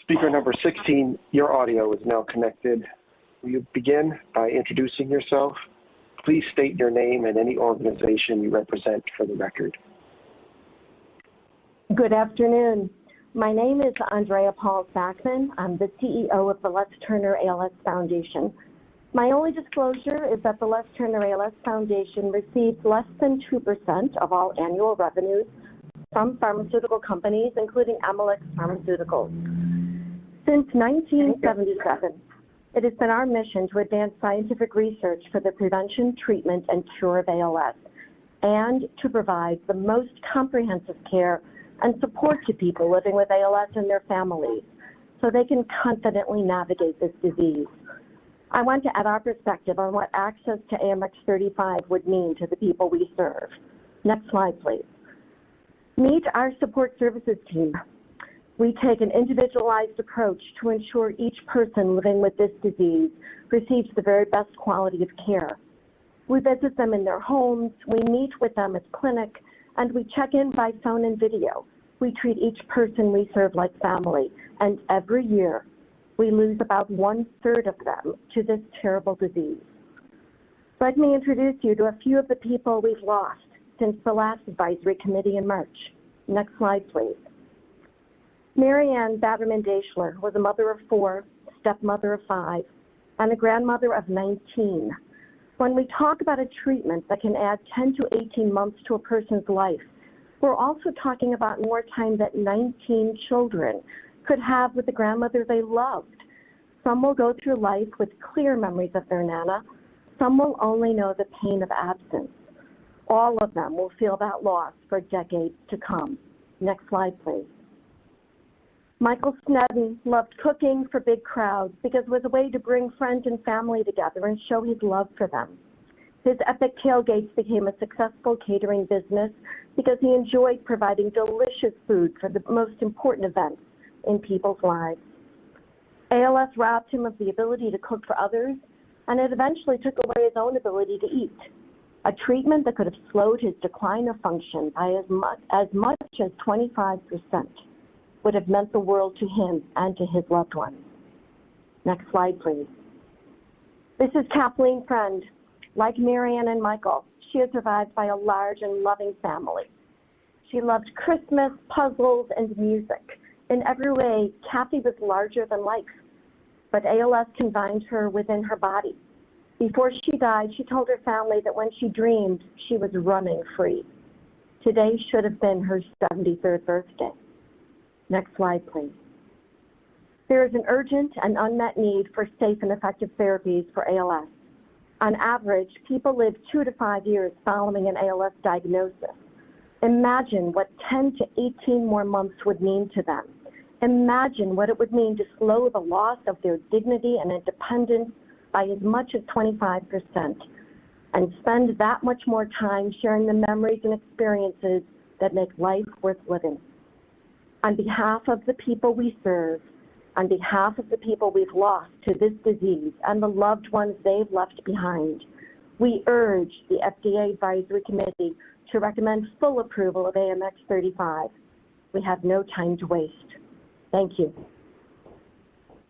Speaker number 16, your audio is now connected. Will you begin by introducing yourself? Please state your name and any organization you represent for the record. Good afternoon. My name is Andrea Pauls Backman. I'm the CEO of the Les Turner ALS Foundation. My only disclosure is that the Les Turner ALS Foundation receives less than 2% of all annual revenues from pharmaceutical companies, including Amylyx Pharmaceuticals. Since 1977, it has been our mission to advance scientific research for the prevention, treatment, and cure of ALS, and to provide the most comprehensive care and support to people living with ALS and their families so they can confidently navigate this disease. I want to add our perspective on what access to AMX0035 would mean to the people we serve. Next slide, please. Meet our support services team. We take an individualized approach to ensure each person living with this disease receives the very best quality of care. We visit them in their homes, we meet with them at clinic, and we check in by phone and video. We treat each person we serve like family, and every year we lose about 1/3 of them to this terrible disease. Let me introduce you to a few of the people we've lost since the last advisory committee in March. Next slide, please. Marianne Baderman Daisler was a mother of 4, stepmother of 5, and a grandmother of 19. When we talk about a treatment that can add 10 to 18 months to a person's life, we're also talking about more time that 19 children could have with the grandmother they loved. Some will go through life with clear memories of their Nana. Some will only know the pain of absence. All of them will feel that loss for decades to come. Next slide, please. Michael Sneddon loved cooking for big crowds because it was a way to bring friends and family together and show his love for them. His epic tailgates became a successful catering business because he enjoyed providing delicious food for the most important events in people's lives. ALS robbed him of the ability to cook for others, and it eventually took away his own ability to eat. A treatment that could have slowed his decline of function by as much as 25% would have meant the world to him and to his loved ones. Next slide, please. This is Kathleen Sneddon. Like Marianne and Michael, she is survived by a large and loving family. She loved Christmas, puzzles, and music. In every way, Kathy was larger than life, but ALS confined her within her body. Before she died, she told her family that when she dreamed, she was running free. Today should have been her 73rd birthday. Next slide, please. There is an urgent and unmet need for safe and effective therapies for ALS. On average, people live 2 to 5 years following an ALS diagnosis. Imagine what 10 to 18 more months would mean to them. Imagine what it would mean to slow the loss of their dignity and independence by as much as 25% and spend that much more time sharing the memories and experiences that make life worth living. On behalf of the people we serve, on behalf of the people we've lost to this disease and the loved ones they've left behind, we urge the FDA Advisory Committee to recommend full approval of AMX0035. We have no time to waste. Thank you.